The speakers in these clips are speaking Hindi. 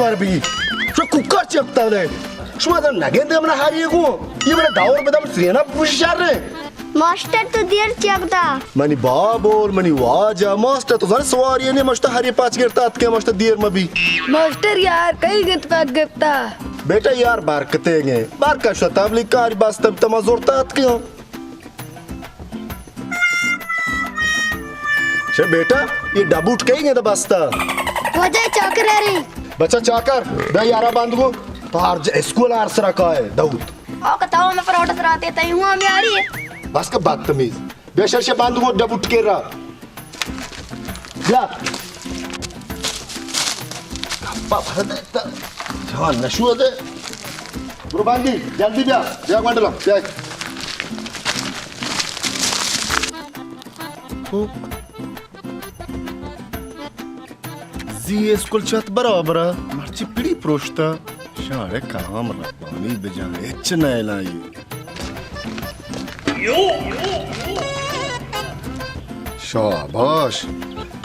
Harbi. Şu kukar çıktı da. Şu adam ne geldi bana hariye ko. ये बड़ा दावर बदाम सेना पुशार रे. मास्टर तो देर चकता. मनी बाबोल मनी वाजा मास्टर तो जाने सवारी ने मास्टर हरी पाँच गिरता अत के मास्टर देर में भी. मास्टर यार कहीं गिरत पैक गिरता. बेटा यार बार कतेंगे. बार का शताब्दी कार बास तब तमाज़ोरता अत के हो. शे बेटा ये डबूट कहीं तो बसता. वजह चाकर है रे. बच्चा चाकर दे यारा बांधगो पार स्कूल आर्स रखा है दाऊद आओ बताओ मैं परोठा सराते तई हूं हमें आ रही है बस का बदतमीज बेशर से बांधगो डब उठ के रहा जा अब्बा भरत जवान नशु दे ब्रो बांधी जल्दी जा मंडलम जा जी स्कूल चत बराबर मर्ची पिड़ी प्रोष्टा शारे काम रब्बानी बजाने एच नैलाई शाबाश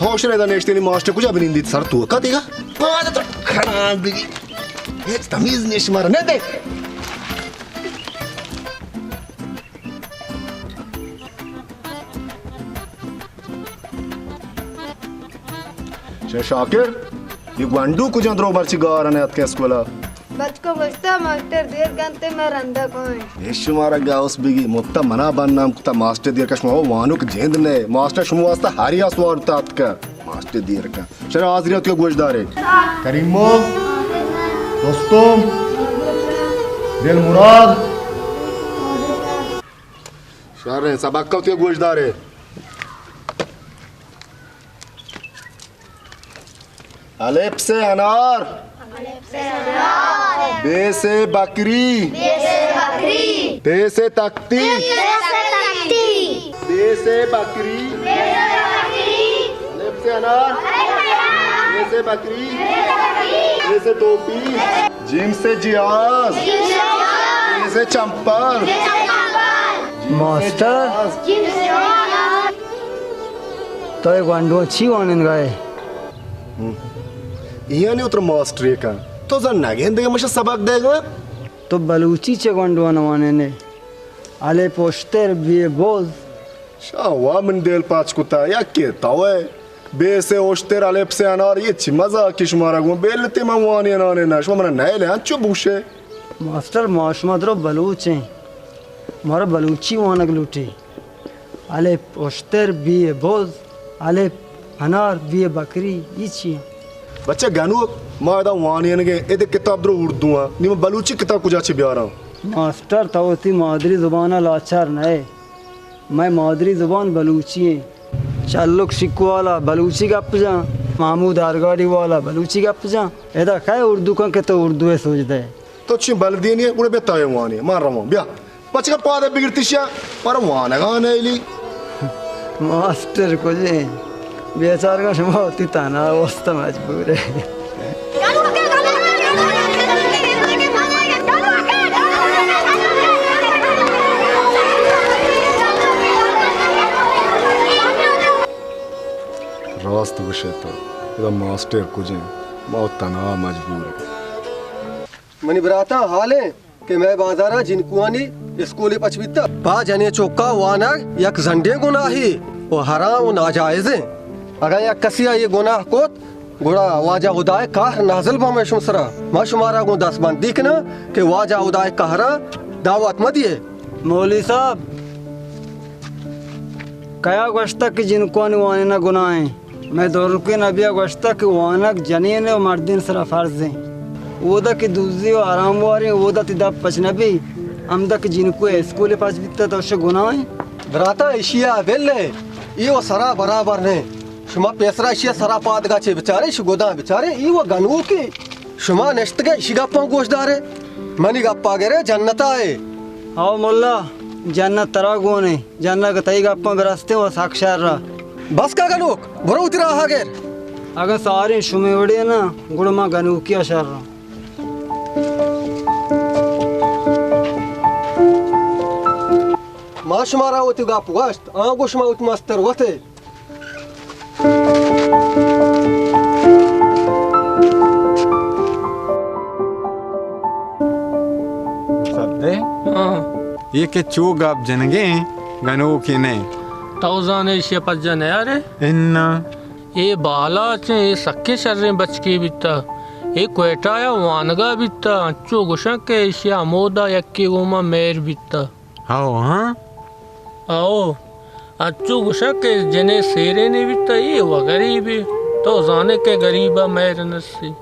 थोश रे दा नेश्ते नी मास्टर कुछ अब निंदित सर तू का देगा पाद तो खराब बिगी एच तमीज निश मार ने दे शाकिर ये गुंडू कुछ अंदर बर्ची गार ने अतके स्कूला बच को बचता मास्टर देर गंते में रंदा कोई ये शुमारा गाउस बिगी मुत्ता मना बन नाम कुता मास्टर देर का शुमा वानुक जेंद ने मास्टर शुमा वास्ता हारिया स्वार तात का मास्टर देर का शरा आजरियत के गोशदारे करीमो दोस्तों दिल मुराद शारे सबक का के गोशदारे अलेप से अनार बे से बकरी ते से तख्ती बे से बकरी अलेप से अनार बे से बकरी ते से टोपी जिम से जिहाज ते से चंपल मास्टर तो एक वांडो अच्छी वानन गए यानी उतर मास्टर का तो जन नागेंद्र मश सबक देगा तो बलूची चगंडवा नवाने ने आले पोस्टर भी बोल शावा मन देल पाँच कुता या के तावे बे से ओस्टर आलेप से अनार ये चिमजा किशमारा गो बेलते मवानी अनाने ना शो मना नए ले अंचु बुशे मास्टर माशमद्रो बलूचे मारा बलूची वानक लूटी आले पोस्टर भी बोल आले अनार भी बकरी इची बच्चा गानू मादा वानियन के एदे किताब दरो उर्दू आ निम बलूची किताब कुछ अच्छे ब्यारा मास्टर तावती मादरी जुबान लाचार नए मैं मादरी जुबान बलूची है चालुक सिक्कू वाला बलूची का अपजा महमूद आरगाड़ी वाला बलूची का अपजा एदा काय उर्दू का के तो उर्दू है सोच दे तो ची बलदी नहीं उड़े बेताए वानी मार रहा हूँ ब्या बच्चा पादे बिगड़तिशा पर वाना गाने ली मास्टर को जे बेचार का शमा होती ताना वस्ता मजबूर है रास्त विषय तो इधर मास्टर कुछ बहुत तना मजबूर है मनी बराता हाल है कि मैं बाजारा जिनकुआनी स्कूले पचविता पा जने चौका वाना यक झंडे गुनाही वो हराम वो नाजायज है अगर या कसिया ये गुनाह कोत गुड़ा वाजा उदाय काह नाजल बा मैं शुमसरा माशुमारा गो 10 बंद दिखना कि वाजा उदाय कहरा दावत मत ये मौली साहब कया गोश्ता कि जिनको वाने ना गुनाह है मैं दो रुके नबिया गोश्ता कि वानक जनीन और मर्दिन सरा फर्ज है वोदा कि दूसरी और आराम वारे वोदा तिदा पचनबी अमदा कि जिनको स्कूले पास बिता तो उसे गुनाह है बराता एशिया वेले ये वो सरा बराबर ने शुमा पेसरा एशिया सरा पाद गाचे बेचारे शुगोदा बेचारे ये वो गनवो की शुमा नेश्त के शिगा पंग गोशदारे मनी गप्पा गेरे जन्नता है हाओ मुल्ला जन्नत तरा गोने जन्नत का तई गप्पा बरसते हो साक्षार रहा बस का गनुक बरो उतरा हागेर अगर सारी शुमेवड़े ना गुड़मा गनु की अशर रहा माशुमारा होती गप वस्त आगोश मा उत्मस्तर वते सद्दे ये के चूग आप जनगे गनो की ने तौजाने शेपजन यारे इन्ना ये बाला चे ये सक्के शर्रे बचके बिता ये क्वेटाया वानगा बिता अच्छो गुशा के एशिया मोदा यक्की गोमा मेर बिता आओ हाँ आओ अच्छो गुशा के जने सेरे ने बिता ये वगरीबी तो जाने के गरीबा मेर नसी